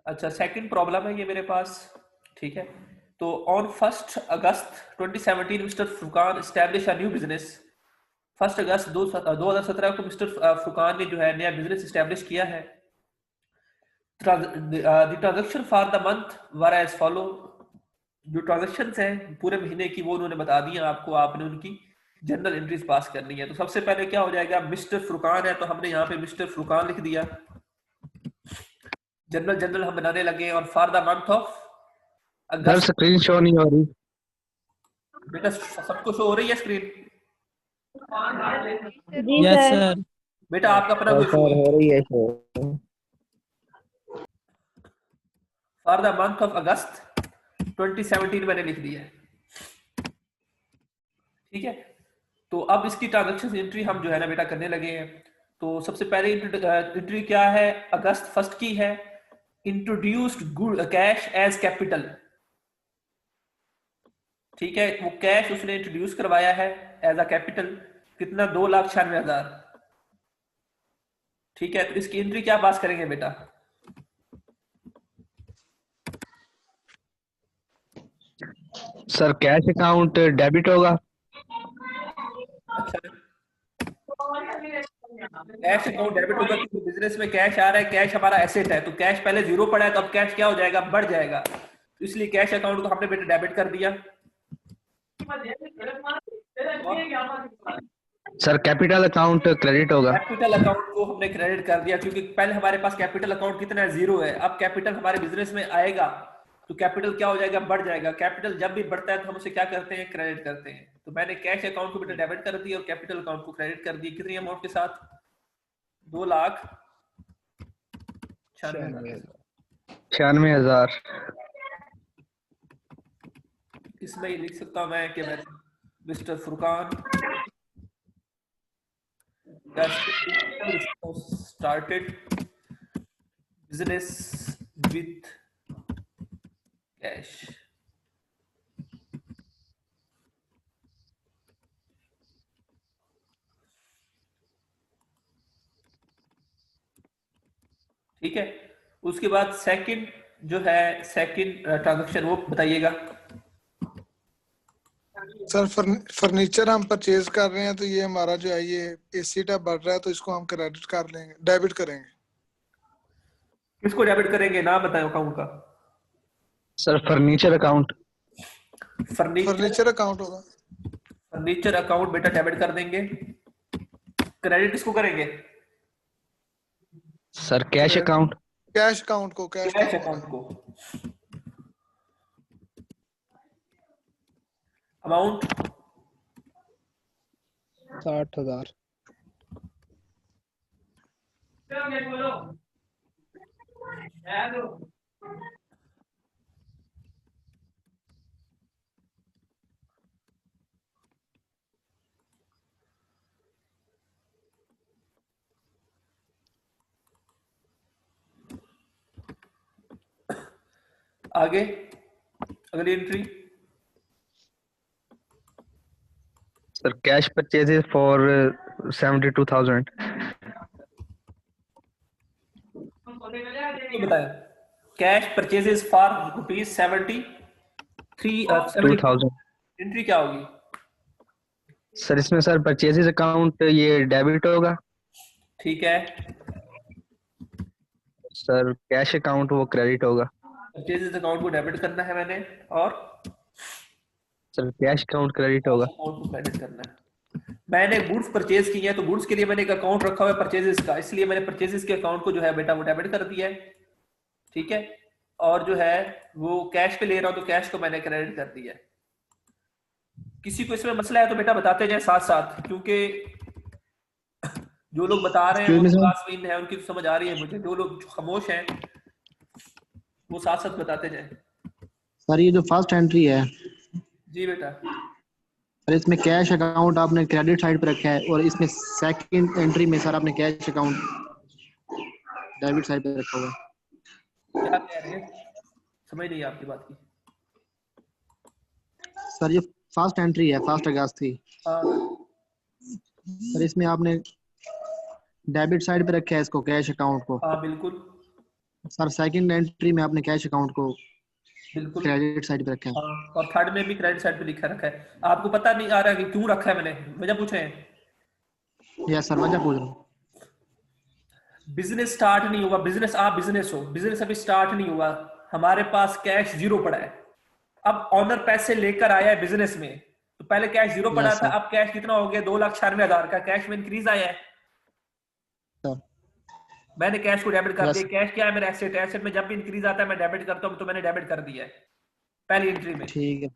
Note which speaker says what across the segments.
Speaker 1: अच्छा, second problem है ये मेरे पास। ठीक है, तो on 1 August 2017 mister Furqan establish a new business. 1 अगस्त 2017 को मिस्टर फुरकान ने जो है नया बिजनेस एस्टैब्लिश किया है। The transaction for the month were as follow. जो ट्रांजेक्शन हैं पूरे महीने की वो उन्होंने बता दी हैं आपको, आपने उनकी जनरल एंट्रीज पास करनी है। तो सबसे पहले क्या हो जाएगा, मिस्टर फुरकान है तो हमने यहाँ पे मिस्टर फुरकान लिख दिया। जनरल जनरल हम बनाने लगे और for the month of
Speaker 2: sir
Speaker 1: August.
Speaker 2: Screen show नहीं हो रही।
Speaker 1: बेटा सबको शो हो रही है स्क्रीन?
Speaker 3: जी
Speaker 4: यस
Speaker 3: सर।
Speaker 4: सर।
Speaker 1: बेटा आपका अपना कोई शो
Speaker 2: सर
Speaker 1: है?
Speaker 2: हो रही है show.
Speaker 1: For the month of अगस्त 2017 मैंने लिख दिया है। ठीक है, तो अब इसकी ट्रांजेक्शन एंट्री हम जो है ना बेटा करने लगे हैं। तो सबसे पहले एंट्री क्या है, अगस्त फर्स्ट की है, introduced good cash as capital. ठीक है, वो कैश उसने इंट्रोड्यूस करवाया है एज अ कैपिटल, कितना, 2,96,000। ठीक है, तो इसकी एंट्री क्या पास करेंगे बेटा?
Speaker 2: सर कैश अकाउंट डेबिट होगा।
Speaker 1: अच्छा, कैश अकाउंट डेबिट होगा क्योंकि बिजनेस में कैश आ रहा है, कैश हमारा एसेट है, तो कैश पहले जीरो पड़ा है तो अब कैश क्या हो जाएगा, बढ़ जाएगा। तो इसलिए कैश अकाउंट को हमने बेटा डेबिट कर दिया।
Speaker 2: सर कैपिटल अकाउंट क्रेडिट होगा।
Speaker 1: कैपिटल अकाउंट को हमने क्रेडिट कर दिया क्योंकि पहले हमारे पास कैपिटल अकाउंट कितना है, जीरो है। अब कैपिटल हमारे बिजनेस में आएगा तो कैपिटल क्या हो जाएगा, बढ़ जाएगा। कैपिटल जब भी बढ़ता है तो हम उसे क्या करते हैं, क्रेडिट करते हैं। तो मैंने कैश अकाउंट को बेटा डेबिट कर दिया और कैपिटल अकाउंट को क्रेडिट कर दिया। कितनी अमाउंट के साथ, 2,96,000।
Speaker 2: 96,000।
Speaker 1: इसमें ही लिख सकता हूं मैं कि मैं mister Furqan started business with cash। ठीक है, उसके बाद सेकंड जो है, सेकंड ट्रांजैक्शन वो बताइएगा।
Speaker 5: सर फर्नीचर हम परचेज कर रहे हैं तो ये हमारा जो है ये एसी टा बढ़ रहा है तो इसको हम क्रेडिट कर लेंगे, डेबिट करेंगे।
Speaker 1: किसको डेबिट करेंगे, नाम बताएं अकाउंट का।
Speaker 2: Sir furniture account.
Speaker 5: Furniture account होगा।
Speaker 1: फर्नीचर अकाउंट बेटा डेबिट कर देंगे। क्रेडिट किसको करेंगे?
Speaker 2: Sir cash account.
Speaker 5: Cash account को,
Speaker 1: कैश अकाउंट को। अमाउंट
Speaker 4: 60,000।
Speaker 1: आगे अगली entry.
Speaker 2: Sir cash purchases for 72,000।
Speaker 1: बताएं, कैश परचेजेस फॉर ₹73,000। एंट्री क्या होगी?
Speaker 2: सर इसमें सर परचेजेस अकाउंट ये डेबिट होगा।
Speaker 1: ठीक है,
Speaker 2: सर कैश अकाउंट वो क्रेडिट होगा।
Speaker 1: परचेजेस अकाउंट को डेबिट करना है मैंने, और
Speaker 2: सर कैश अकाउंट क्रेडिट होगा।
Speaker 1: अकाउंट को क्रेडिट करना है। मैंने गुड्स परचेज किए हैं तो गुड्स के लिए मैंने एक अकाउंट रखा हुआ है परचेजेस का, इसलिए मैंने परचेजेस के अकाउंट को जो है बेटा वो डेबिट कर दिया है। ठीक है, और जो है वो कैश पे ले रहा हूं तो कैश को मैंने क्रेडिट कर दिया है। किसी को इसमें मसला है तो बेटा बताते जाए साथ साथ, क्योंकि जो लोग बता रहे हैं वो क्लास में है, उनकी तो समझ आ रही है मुझे। जो लोग खामोश हैं वो साथ साथ बताते जाए।
Speaker 6: सर ये जो फर्स्ट एंट्री है,
Speaker 1: जी बेटा,
Speaker 6: सर इसमें कैश अकाउंट आपने क्रेडिट साइड पे रखा है और इसमें सेकंड एंट्री में सर आपने कैश अकाउंट डेबिट साइड पे रखा हुआ है।
Speaker 1: क्या कह रहे हैं, समझ नहीं आपकी बात की।
Speaker 6: सर ये फर्स्ट एंट्री है, 1 अगस्त थी।
Speaker 1: हाँ
Speaker 6: सर इसमें आपने डेबिट साइड पे रखा है इसको, कैश अकाउंट को।
Speaker 1: हाँ बिल्कुल।
Speaker 6: सर सेकंड एंट्री में आपने कैश अकाउंट को
Speaker 1: बिल्कुल।
Speaker 6: क्रेडिट साइड पे रखा है।
Speaker 1: हाँ, और थर्ड में भी क्रेडिट साइड पे लिखा रखा है। आपको पता नहीं आ रहा कि क्यों रखा है मैंने, वजह पूछे हैं?
Speaker 6: यस सर, वजह पूछ रहा हूँ।
Speaker 1: बिजनेस स्टार्ट नहीं हुआ, बिजनेस आप बिजनेस हो, बिजनेस अभी स्टार्ट नहीं हुआ, हमारे पास कैश जीरो पड़ा है। अब ऑनर पैसे लेकर आया है बिजनेस में, तो पहले कैश जीरो पड़ा
Speaker 6: यस
Speaker 1: था,
Speaker 6: सर।
Speaker 1: अब कैश कितना हो गया? 2,96,000 का कैश में इंक्रीज आया है।
Speaker 6: सर
Speaker 1: मैंने कैश को डेबिट कर
Speaker 6: यस
Speaker 1: दिया। कैश क्या है? मेरा एसेट है। एसेट में जब भी इंक्रीज आता है मैं डेबिट करता हूँ, तो मैंने डेबिट कर दिया है पहली एंट्री में।
Speaker 6: ठीक है।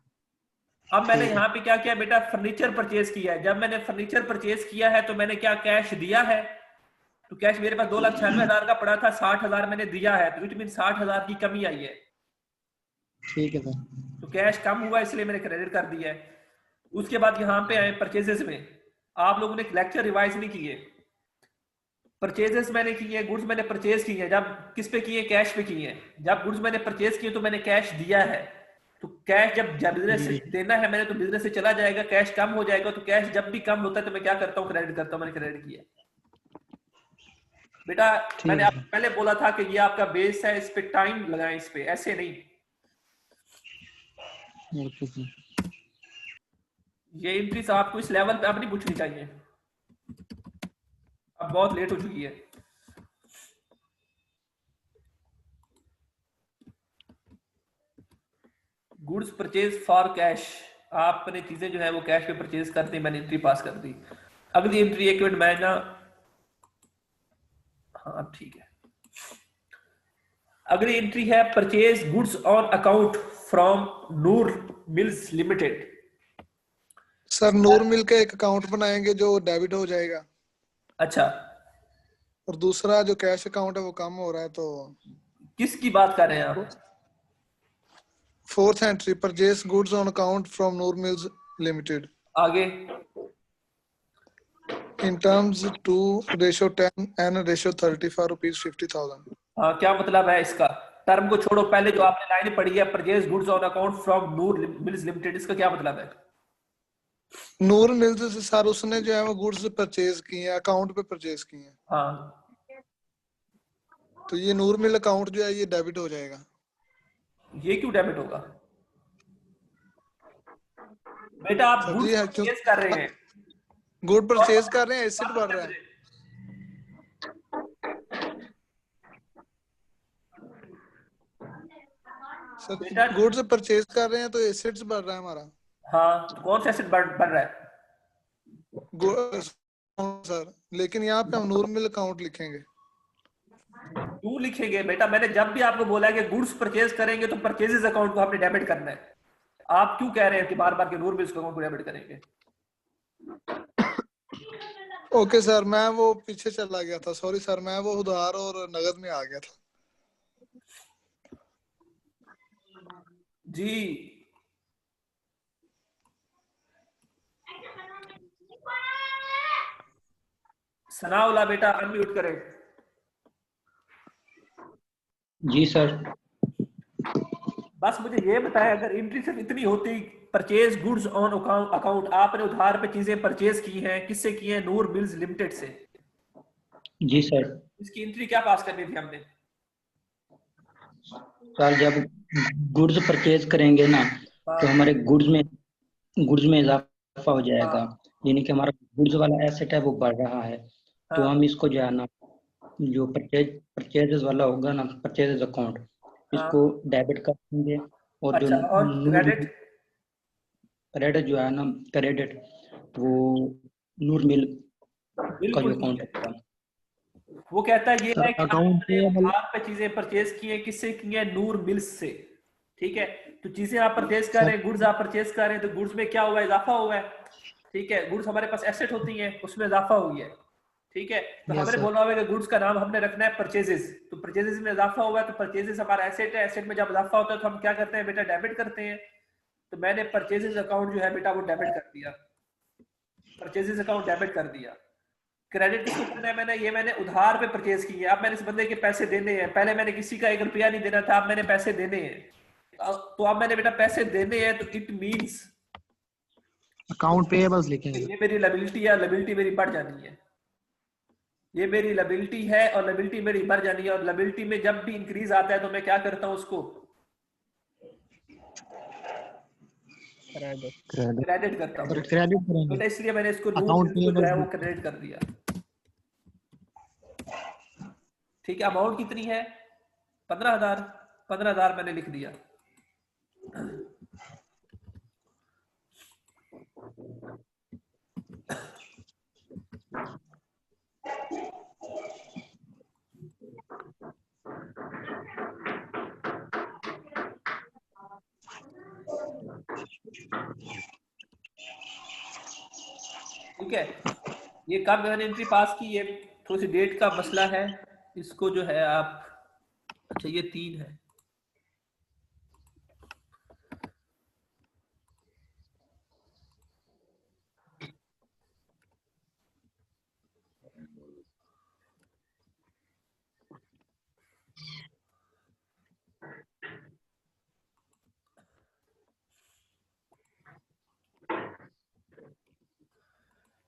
Speaker 1: अब मैंने
Speaker 6: ठीक है।
Speaker 1: यहाँ पे क्या किया बेटा? फर्नीचर परचेज किया है। जब मैंने फर्नीचर परचेज किया है तो मैंने क्या कैश दिया है? तो कैश मेरे पास 2,96,000 का पड़ा था, 60,000 मैंने दिया है, तो इट मीन 60,000 की कमी आई है।
Speaker 6: ठीक है सर।
Speaker 1: तो कैश कम हुआ इसलिए मैंने क्रेडिट कर दिया है। उसके बाद यहाँ पे आए परचेजेस में। आप लोगों ने लेक्चर रिवाइज नहीं किए। परचेजेस मैंने किए, गुड्स मैंने परचेज किए, जब किस पे किए? कैश पे किए। जब गुड्स मैंने परचेज किए तो मैंने कैश दिया है। तो कैश जब बिजनेस से
Speaker 6: जी।
Speaker 1: देना है मैंने, तो बिजनेस से चला जाएगा, कैश कम हो जाएगा। तो कैश जब भी कम होता है तो मैं क्या करता हूँ? क्रेडिट करता हूँ। मैंने क्रेडिट किया बेटा।
Speaker 6: ठीक
Speaker 1: मैंने
Speaker 6: है
Speaker 1: आपको पहले बोला था कि ये आपका बेस है, इस पे टाइम लगाएं, इस पे ऐसे नहीं।
Speaker 6: Okay sir.
Speaker 1: ये एंट्रीज आपको इस लेवल पे अब नहीं पूछनी चाहिए, अब बहुत लेट हो चुकी है। गुड्स परचेज फॉर कैश, आपने चीजें जो है वो कैश पे परचेज करते हैं, मैंने एंट्री पास कर दी। अगली एंट्री एक मिनट मैं ना, हाँ ठीक है। अगली एंट्री है purchase goods on account from Noor mills limited.
Speaker 5: Sir Noor mill का एक अकाउंट बनाएंगे जो डेबिट हो जाएगा,
Speaker 1: अच्छा,
Speaker 5: और दूसरा जो कैश अकाउंट है वो कम हो रहा है, तो
Speaker 1: किसकी बात कर रहे हैं आप?
Speaker 5: Fourth entry purchase goods on account from Noor mills limited
Speaker 1: आगे
Speaker 5: in terms to ratio 10 and ratio 30 for rupees 50,000.
Speaker 1: हाँ, क्या मतलब है इसका? टर्म को छोड़ो, पहले जो आपने लाइन पढ़ी है purchase goods on account from Noor mills limited, इसका क्या मतलब है?
Speaker 5: नूर मिल्स से सर उसने जो है वो गुड्स परचेज किए हैं, अकाउंट पे परचेज किए हैं,
Speaker 1: हाँ,
Speaker 5: तो ये नूर मिल अकाउंट जो है ये डेबिट हो जाएगा।
Speaker 1: ये क्यों डेबिट होगा बेटा? आप
Speaker 5: सर
Speaker 1: गुड्स
Speaker 5: जी है,
Speaker 1: परचेज कर रहे हैं,
Speaker 5: गुड परचेज कर रहे हैं, एसेट बढ़ रहा है।
Speaker 1: बेटा
Speaker 5: सर गुड्स परचेज कर रहे हैं तो एसेट्स बढ़ रहा है हमारा।
Speaker 1: हाँ, तो कौन सा एसेट बढ़ रहा है?
Speaker 5: सर लेकिन यहाँ पे हम नूर मिल अकाउंट लिखेंगे।
Speaker 1: क्यों लिखेंगे बेटा? मैंने जब भी आपको बोला है कि गुड्स परचेज करेंगे तो परचेजेस अकाउंट को आपने डेबिट करना है। आप क्यों कह रहे हैं कि बार बार के नूर मिल्स अकाउंट को डेबिट करेंगे?
Speaker 5: ओके सर, मैं वो पीछे चला गया था, सॉरी सर, मैं वो उधार और नगद में आ गया था
Speaker 1: जी। सनाउल्लाह बेटा अनम्यूट करें।
Speaker 3: जी सर।
Speaker 1: बस मुझे ये बताएं, अगर एंट्री सिर्फ इतनी होती, परचेज गुड्स ऑन अकाउंट, आपने उधार पे चीजें परचेज की हैं, किससे की हैं? नूर मिल्स लिमिटेड से।
Speaker 3: जी सर।
Speaker 1: इसकी एंट्री क्या पास करनी थी हमने?
Speaker 3: सर जब गुड्स परचेज करेंगे ना तो हमारे गुड्स में इजाफा हो जाएगा, यानी कि हमारा गुड्स वाला एसेट है वो बढ़ रहा है, तो हम इसको जो है ना, जो परचेजेस वाला होगा ना, परचेजेस अकाउंट, इसको डेबिट कर देंगे। और
Speaker 1: अच्छा,
Speaker 3: जो
Speaker 1: और
Speaker 3: क्रेडिट जो है ना, क्रेडिट वो नूर मिल का जो अकाउंट होगा,
Speaker 1: वो कहता है ये है कि
Speaker 6: अकाउंट
Speaker 1: आपने उधार पे चीजें परचेज की है, किससे की है? नूर मिल्स से। ठीक है, तो चीजें आप परचेज कर रहे हैं, गुड्स आप परचेज कर रहे हैं, तो गुड्स में क्या हुआ? इजाफा हुआ है। ठीक है, गुड्स हमारे पास एसेट होती हैं, उसमें इजाफा हो गया है। ठीक है, तो हमने बोला हुआ है कि गुड्स का नाम हमने रखना है परचेजेस, तो परचेजेस में इजाफा हुआ है, तो परचेजेस हमारा एसेट है, एसेट में जब इजाफा होता है तो हम क्या करते हैं बेटा? डेबिट करते हैं। तो मैंने परचेजेस अकाउंट जो है बेटा वो डेबिट कर दिया, परचेजेस अकाउंट डेबिट कर दिया। क्रेडिट किसको करना है? मैंने ये मैंने उधार पे परचेज की है, अब मैंने इस बंदे के पैसे देने हैं, पहले मैंने किसी का 1 रुपया नहीं देना था, अब मैंने पैसे देने हैं, तो अब मैंने बेटा पैसे देने हैं, तो इट मींस
Speaker 6: अकाउंट पेएबल्स लिखेंगे।
Speaker 1: ये मेरी लायबिलिटी है, लायबिलिटी मेरी बढ़ जानी है। ये मेरी लायबिलिटी है और लायबिलिटी मेरी बढ़ जानी है, और लायबिलिटी में जब भी इंक्रीज आता है तो मैं क्या करता हूँ, उसको क्रेडिट करता हूँ।
Speaker 6: क्रेडिट करेंगे
Speaker 1: तो इसलिए मैंने इसको
Speaker 6: अकाउंट
Speaker 1: जो है वो
Speaker 6: पेबल।
Speaker 1: क्रेडिट कर दिया। ठीक है, अमाउंट कितनी है? 15,000। 15,000 मैंने लिख दिया। ठीक है, ये कब मैंने एंट्री पास की, ये थोड़ी सी डेट का मसला है, इसको जो है आप, अच्छा ये 3 है।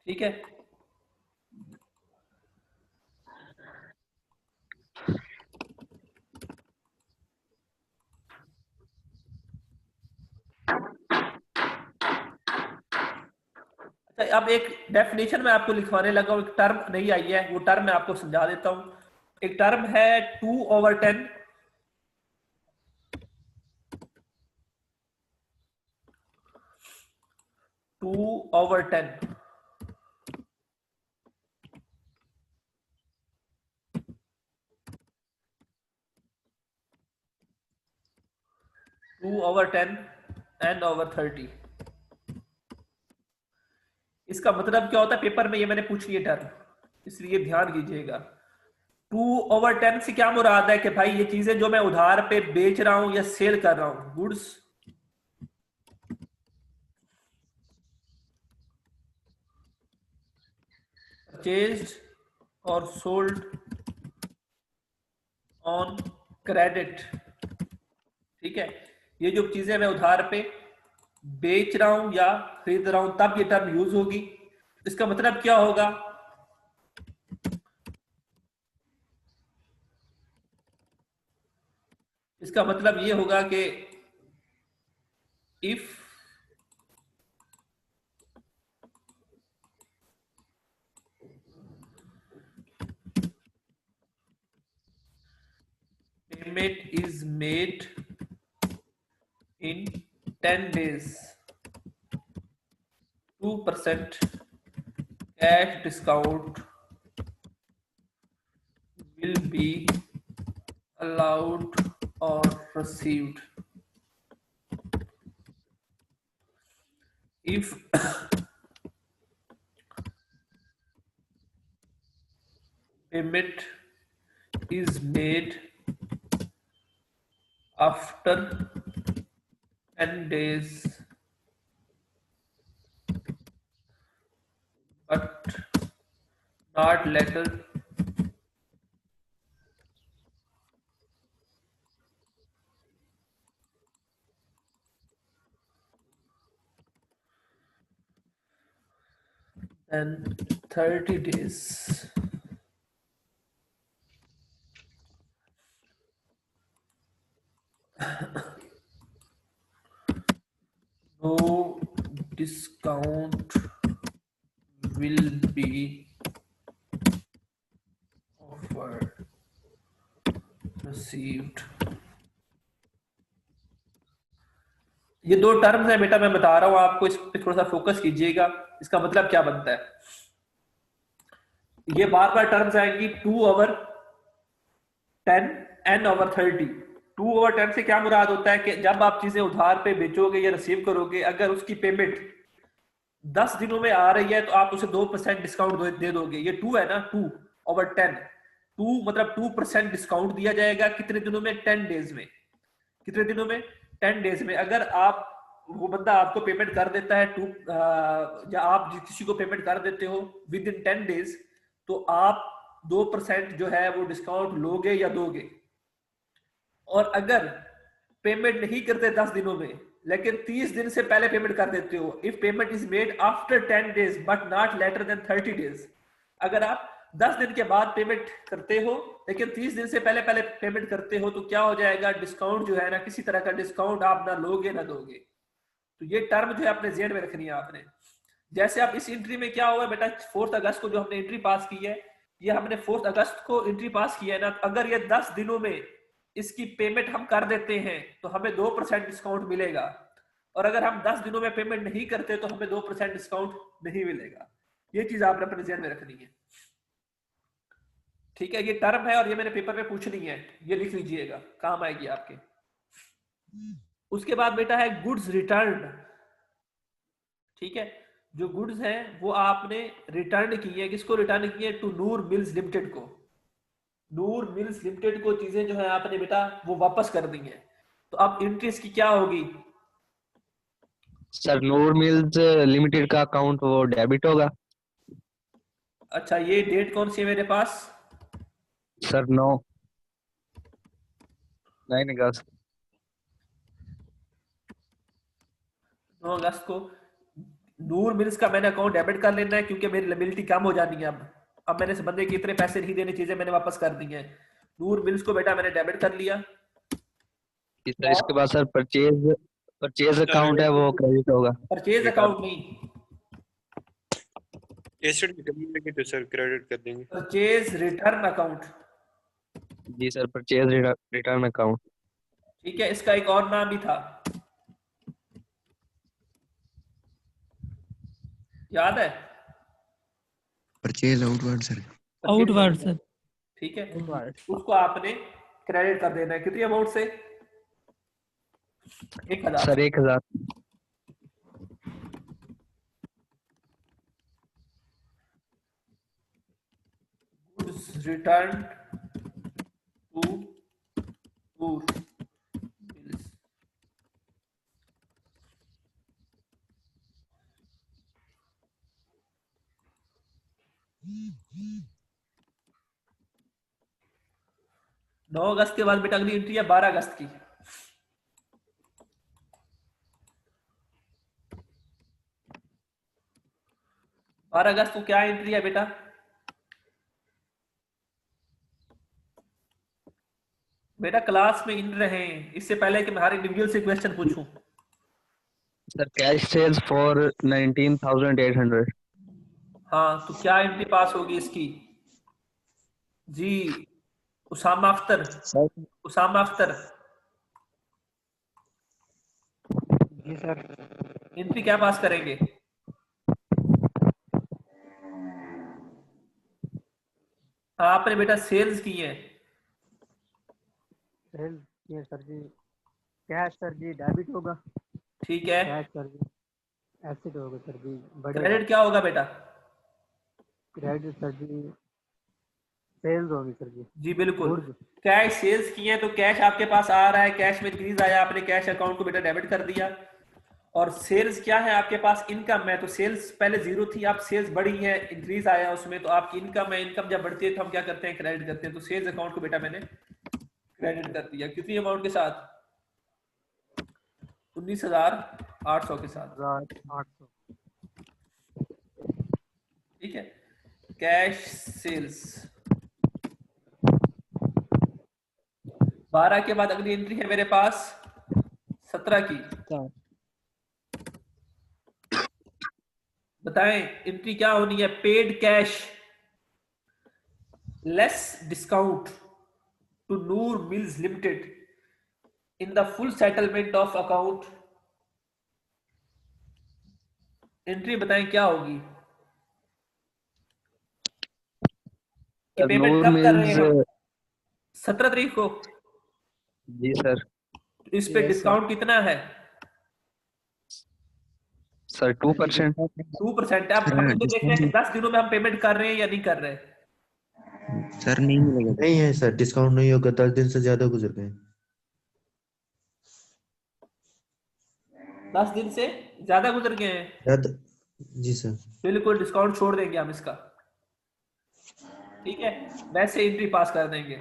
Speaker 1: ठीक है, अच्छा अब एक डेफिनेशन में आपको लिखवाने लगा हूं, एक टर्म नहीं आई है, वो टर्म मैं आपको समझा देता हूं। एक टर्म है 2/10, 2/10। Two over 10 n/30। इसका मतलब क्या होता है पेपर में, ये मैंने पूछ लिया टर्म, इसलिए ध्यान कीजिएगा। 2/10 से क्या मुराद है कि भाई ये चीजें जो मैं उधार पे बेच रहा हूं या सेल कर रहा हूं, गुड्स परचेज्ड और सोल्ड ऑन क्रेडिट। ठीक है, ये जो चीजें मैं उधार पे बेच रहा हूं या खरीद रहा हूं तब ये टर्म यूज होगी। इसका मतलब क्या होगा, इसका मतलब ये होगा कि if payment is made in 10 days, 2% cash discount will be allowed or received. If payment is made after 10 days but not later than 30 days, no discount will be offered, received। ये 2 टर्म्स है बेटा, मैं बता रहा हूं आपको, इस पे थोड़ा सा फोकस कीजिएगा। इसका मतलब क्या बनता है, ये बार बार टर्म्स आएंगी 2/10 n/30। 2/10 से क्या मुराद होता है कि जब आप चीजें उधार पे बेचोगे या रिसीव करोगे, अगर उसकी पेमेंट 10 दिनों में आ रही है तो आप उसे 2% डिस्काउंट दे दोगे। ये 2 है ना, 2/10, 2 मतलब 2% डिस्काउंट दिया जाएगा। कितने दिनों में? 10 डेज में। कितने दिनों में? 10 डेज में। अगर आप, वो बंदा आपको पेमेंट कर देता है या आप किसी को पेमेंट कर देते हो विद इन 10 डेज, तो आप 2% जो है वो डिस्काउंट लोगे या दोगे। और अगर पेमेंट नहीं करते 10 दिनों में, लेकिन 30 दिन से पहले पेमेंट कर देते हो, if payment is made after 10 days but not later than 30 days, अगर आप 10 दिन के बाद पेमेंट करते हो, लेकिन 30 दिन से पहले पहले पेमेंट करते हो, तो क्या हो जाएगा, डिस्काउंट जो है ना, किसी तरह का डिस्काउंट आप ना लोगे ना दोगे। तो ये टर्म जो है अपने जेड में रखनी है आपने। जैसे आप इस एंट्री में क्या हुआ बेटा, 4 अगस्त को जो हमने एंट्री पास की है, ये हमने 4 अगस्त को एंट्री पास की है ना, अगर ये 10 दिनों में इसकी पेमेंट हम कर देते हैं तो हमें 2% डिस्काउंट मिलेगा, और अगर हम 10 दिनों में पेमेंट नहीं करते तो हमें 2% डिस्काउंट नहीं मिलेगा। ये चीज आपने अपने ध्यान में रखनी है, ठीक है। ये टर्म है और ये मैंने पेपर में पूछनी है, ये लिख लीजिएगा, काम आएगी आपके। उसके बाद बेटा है गुड्स रिटर्न, ठीक है। जो गुड्स हैं वो आपने रिटर्न की है, किसको रिटर्न की है, टू नूर मिल्स लिमिटेड को। नूर मिल्स लिमिटेड को चीजें जो है आपने बेटा वो वापस कर दी है। तो अब इंट्रेस्ट की क्या होगी
Speaker 2: सर? नूर मिल्स लिमिटेड का अकाउंट वो डेबिट होगा।
Speaker 1: अच्छा, ये डेट कौन सी है मेरे पास
Speaker 2: सर 9 अगस्त।
Speaker 1: 9 अगस्त को नूर मिल्स का मैंने अकाउंट डेबिट कर लेना है, क्योंकि मेरी लायबिलिटी कम हो जानी है। अब मैंने इस बंदे के इतने पैसे नहीं देने, चीजें मैंने वापस कर दी हैं। नूर मिल्स को बेटा मैंने डेबिट कर लिया।
Speaker 2: सर इसके बाद सर परचेज अकाउंट है वो क्रेडिट होगा।
Speaker 1: परचेज अकाउंट नहीं,
Speaker 4: एसेट की कमी लगी तो सर क्रेडिट कर देंगे।
Speaker 1: परचेज रिटर्न अकाउंट,
Speaker 2: जी सर, परचेज रिटर्न अकाउंट।
Speaker 1: ठीक है। इसका एक और नाम भी था, याद है?
Speaker 6: Purchase outward sir.
Speaker 7: Outward sir.
Speaker 1: ठीक है, उसको आपने क्रेडिट कर देना है। कितनी अमाउंट से? 1000
Speaker 2: sir 1000।
Speaker 1: Goods return to Noor mills. नौ अगस्त के बाद बेटा अगली एंट्री है 12 अगस्त की। 12 अगस्त को क्या एंट्री है बेटा? बेटा क्लास में इन रहे हैं, इससे पहले कि मैं हर इंडिविजुअल से क्वेश्चन पूछूं।
Speaker 2: Sir cash sales for 19,800।
Speaker 1: हाँ, तो क्या एंट्री पास होगी इसकी? जी उसामा अख्तर, उसामा अख्तर
Speaker 3: जी सर।
Speaker 1: एंट्री क्या पास करेंगे? आपने बेटा सेल्स की है।
Speaker 3: सेल्स किए sir ji. Cash sir ji debit होगा।
Speaker 1: ठीक है।
Speaker 3: कैश सर जी एसेट होगा सर जी।
Speaker 1: क्रेडिट क्या होगा बेटा?
Speaker 3: क्रेडिट सर जी सेल्स होगी सर जी।
Speaker 1: जी बिल्कुल। कैश सेल्स की है तो कैश आपके पास आ रहा है, कैश में इंक्रीज आया, आपने कैश अकाउंट को बेटा डेबिट कर दिया। और सेल्स क्या है आपके पास? इनकम है। तो सेल्स पहले 0 थी, आप सेल्स बढ़ी है, इंक्रीज आया उसमें, तो आपकी इनकम है। इनकम जब बढ़ती है तो हम क्या करते हैं? क्रेडिट करते हैं। तो सेल्स अकाउंट को बेटा मैंने क्रेडिट कर दिया। कितनी अमाउंट के साथ? 19,800 के साथ।
Speaker 3: 800।
Speaker 1: ठीक है। कैश सेल्स 12 के बाद अगली एंट्री है मेरे पास 17 की। बताएं एंट्री क्या होनी है? Paid cash less discount to Noor mills limited in the full settlement of account. Entry बताएं क्या होगी? पेमेंट कब कर रहे हैं? 17 तारीख को।
Speaker 2: जी सर।
Speaker 1: इस पे डिस्काउंट कितना है
Speaker 2: सर? 2%।
Speaker 1: 2%। अब हम ये देख रहे हैं कि 10 दिनों में हम पेमेंट कर रहे हैं या नहीं कर रहे हैं।
Speaker 6: सर नहीं मिलेगा। नहीं है सर, डिस्काउंट नहीं होगा, 10 दिन से ज्यादा गुजर गए।
Speaker 1: 10 दिन से ज्यादा गुजर गए हैं।
Speaker 6: जी सर।
Speaker 1: बिल्कुल डिस्काउंट छोड़ देंगे हम इसका, ठीक है। वैसे एंट्री पास कर देंगे,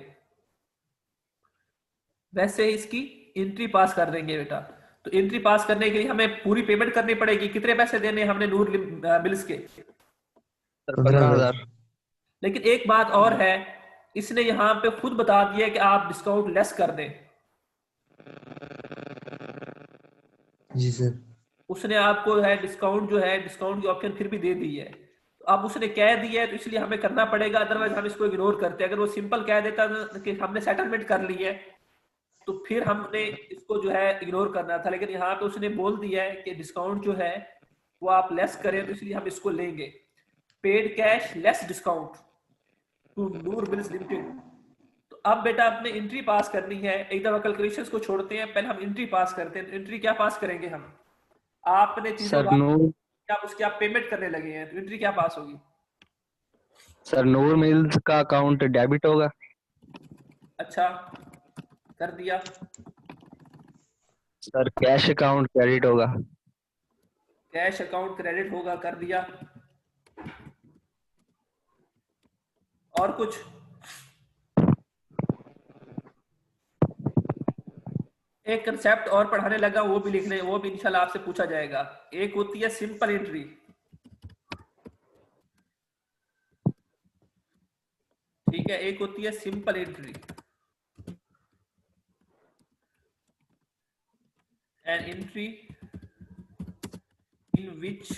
Speaker 1: वैसे इसकी एंट्री पास कर देंगे बेटा। तो एंट्री पास करने के लिए हमें पूरी पेमेंट करनी पड़ेगी। कितने पैसे देने हमने नूर मिल्स के?
Speaker 2: 15,000।
Speaker 1: लेकिन एक बात और है, इसने यहाँ पे खुद बता दिया कि आप डिस्काउंट लेस कर दें।
Speaker 7: जी सर।
Speaker 1: उसने आपको है डिस्काउंट जो है, डिस्काउंट की ऑप्शन फिर भी दे दी है। तो अब उसने कह दिया है तो इसलिए हमें करना पड़ेगा, अदरवाइज हम इसको इग्नोर करते हैं। अगर वो सिंपल कह देता कि हमने सेटलमेंट कर ली है तो फिर हमने इसको जो है इग्नोर करना था, लेकिन यहाँ पे उसने बोल दिया है कि डिस्काउंट जो है वो आप लेस करें, तो इसलिए हम इसको लेंगे। Paid cash less discount to Noor mills limited. तो अब बेटा आपने एंट्री पास करनी है। एक दफा कैलकुलेशंस को छोड़ते हैं, पहले हम एंट्री पास करते हैं। तो एंट्री क्या पास करेंगे हम? आपने चीजें
Speaker 2: सर नूर
Speaker 1: आप उसकी आप पेमेंट करने लगे हैं, तो एंट्री क्या पास होगी?
Speaker 2: सर नूर मिल्स का अकाउंट डेबिट होगा।
Speaker 1: अच्छा, कर दिया।
Speaker 2: सर कैश अकाउंट क्रेडिट होगा।
Speaker 1: कैश अकाउंट क्रेडिट होगा, कर दिया। और कुछ? एक कंसेप्ट और पढ़ाने लगा, वो भी लिखने, वो भी इंशाल्लाह आपसे पूछा जाएगा। एक होती है सिंपल एंट्री, ठीक है, एक होती है simple entry. An entry in which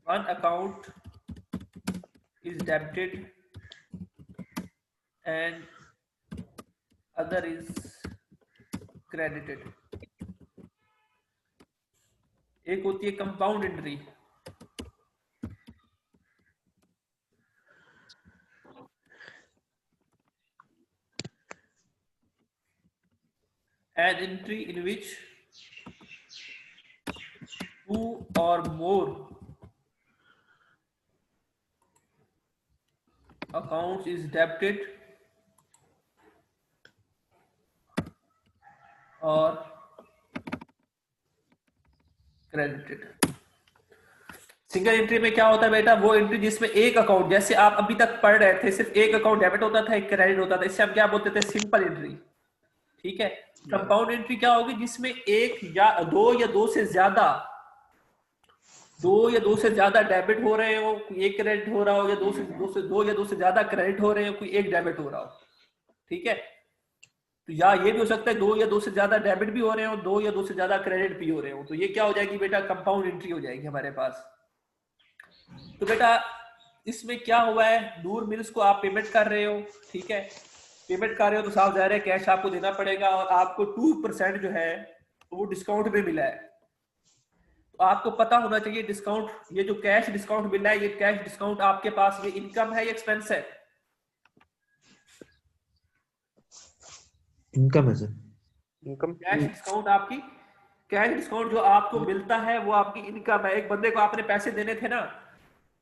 Speaker 1: one account is debited and other is credited। एक होती है compound entry. an entry in which two or more accounts is debited or credited। Single entry में क्या होता है बेटा? वो एंट्री जिसमें एक अकाउंट, जैसे आप अभी तक पढ़ रहे थे, सिर्फ एक अकाउंट डेबिट होता था, एक क्रेडिट होता था, इससे हम क्या बोलते थे? सिंपल एंट्री, ठीक है। कंपाउंड एंट्री क्या होगी? जिसमें एक या दो से ज्यादा डेबिट हो रहे हो, कोई एक क्रेडिट हो रहा हो, या दो से ज्यादा क्रेडिट हो रहे हो, कोई एक डेबिट हो रहा हो, ठीक है। तो या ये भी हो सकता है दो से ज्यादा डेबिट भी हो रहे हो, दो से ज्यादा क्रेडिट भी हो रहे हो, तो ये क्या हो जाएगी बेटा? कंपाउंड एंट्री हो जाएगी हमारे पास। तो बेटा इसमें क्या हुआ है? नूर मिल्स को आप पेमेंट कर रहे हो, ठीक है, पेमेंट कर रहे हो तो साफ जाहिर है कैश आपको देना पड़ेगा, और आपको 2% जो है वो डिस्काउंट में मिला है। तो आपको पता होना चाहिए डिस्काउंट, ये जो कैश डिस्काउंट मिला है, ये कैश डिस्काउंट आपके पास ये इनकम है या एक्सपेंस है?
Speaker 7: इनकम है सर।
Speaker 4: इनकम।
Speaker 1: कैश डिस्काउंट आपकी, कैश डिस्काउंट जो आपको मिलता है वो आपकी इनकम है। एक बंदे को आपने पैसे देने थे ना,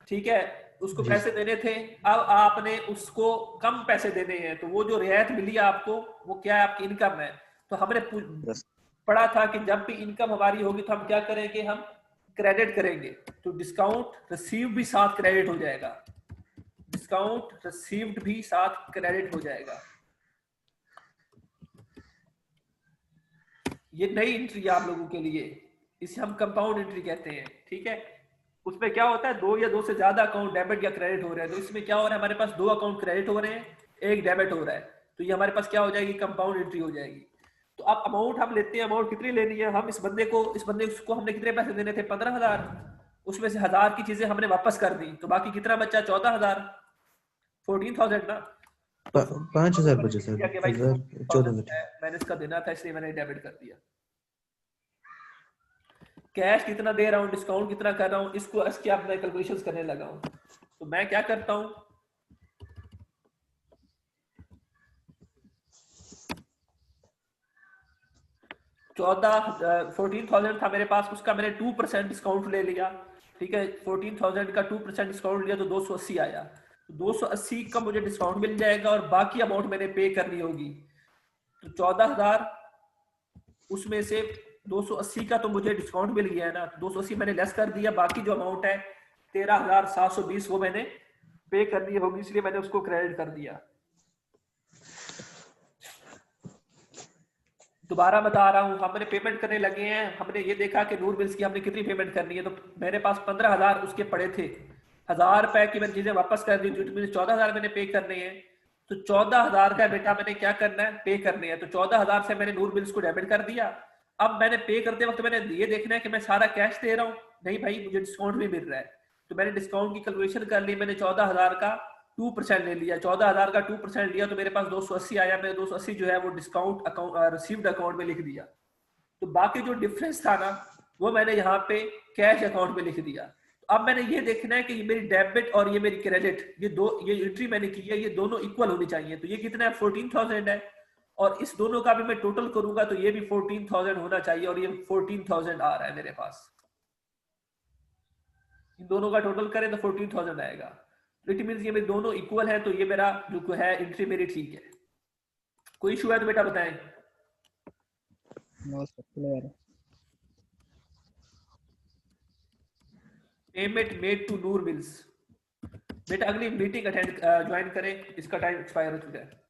Speaker 1: ठीक है, उसको पैसे देने थे, अब आपने उसको कम पैसे देने हैं, तो वो जो रियायत मिली आपको वो क्या है? आपकी इनकम है। तो हमने पढ़ा था कि जब भी इनकम हमारी होगी तो हम क्या करेंगे? हम क्रेडिट करेंगे। तो डिस्काउंट रिसीव भी साथ क्रेडिट हो जाएगा, डिस्काउंट रिसीव्ड भी साथ क्रेडिट हो जाएगा। ये नई एंट्री है आप लोगों के लिए, इसे हम कंपाउंड एंट्री कहते हैं, ठीक है। उसमें क्या होता है? दो से ज्यादा अकाउंट डेबिट या क्रेडिट हो रहे हैं। तो इसमें क्या हो रहा है? हमारे पास 2 अकाउंट क्रेडिट हो रहे हैं, एक डेबिट हो रहा है, तो ये हमारे पास क्या हो जाएगी? कंपाउंड एंट्री हो जाएगी। तो अब अमाउंट हम लेते हैं, अमाउंट कितनी लेनी है? हम इस बंदे को हमने कितने पैसे देने थे? 15,000। उसमें से 1000 की चीजें हमने वापस कर दी, तो बाकी कितना बचा? 14,000, 14,000 ना।
Speaker 7: 5,000 बचे सर। 14,000
Speaker 1: मैंने इसका देना था, इसलिए मैंने डेबिट कर दिया। कैश कितना दे रहा हूँ, डिस्काउंट कितना कर रहा हूँ, इसकी आप मैं कैलकुलेशंस करने लगा हूँ। तो मैं क्या करता हूँ, 14,000 था मेरे पास, उसका मैंने 2% डिस्काउंट ले लिया, ठीक है। 14,000 का 2% डिस्काउंट लिया तो 280 आया। तो 280 का मुझे डिस्काउंट मिल जाएगा और बाकी अमाउंट मैंने पे करनी होगी। तो 14,000 उसमें से 280 का तो मुझे डिस्काउंट मिल गया है ना, तो 280 मैंने लेस कर दिया, बाकी जो अमाउंट है 13,720 वो मैंने पे करनी होगी, इसलिए मैंने उसको क्रेडिट कर दिया। दोबारा बता रहा हूँ, हमने पेमेंट करने लगे हैं, हमने ये देखा कि नूर मिल्स की हमने कितनी पेमेंट करनी है, तो मेरे पास 15,000 उसके पड़े थे, ₹1000 की मैंने चीजें वापस कर दी, तो इट मीन 14,000 मैंने पे करने हैं। तो 14,000 का बेटा मैंने क्या करना है, पे करने हैं। तो 14,000 से मैंने नूर बिल्स को डेबिट कर दिया। अब मैंने पे करते वक्त मैंने ये देखना है कि मैं सारा कैश दे रहा हूँ, नहीं भाई मुझे डिस्काउंट भी मिल रहा है। तो मैंने डिस्काउंट की कैलकुलेशन कर ली, मैंने 14,000 का 2% ले लिया। 14,000 का 2% लिया तो मेरे पास 280 आया। मैंने 280 जो है वो डिस्काउंट अकाउंट रिसीव्ड अकाउंट में लिख दिया। तो बाकी जो डिफरेंस था ना वो मैंने यहाँ पे कैश अकाउंट में लिख दिया। तो अब मैंने ये देखना है कि ये मेरी डेबिट और ये मेरी क्रेडिट, ये एंट्री मैंने की है, ये दोनों इक्वल होनी चाहिए। तो ये कितना है, 14,000 है, और इस दोनों का भी मैं टोटल करूंगा तो ये भी 14,000 होना चाहिए, और ये 14,000 आ रहा है मेरे पास। इन दोनों का टोटल करें तो 14,000 आएगा। इट मींस ये मेरे दोनों इक्वल है, तो ये मेरा जो है एंट्री मेरी ठीक है। कोई इशू है तो बेटा बताएं। Payment made to Noor mills. बेटा अगली मीटिंग अटेंड ज्वाइन करें, इसका टाइम एक्सपायर हो चुका है।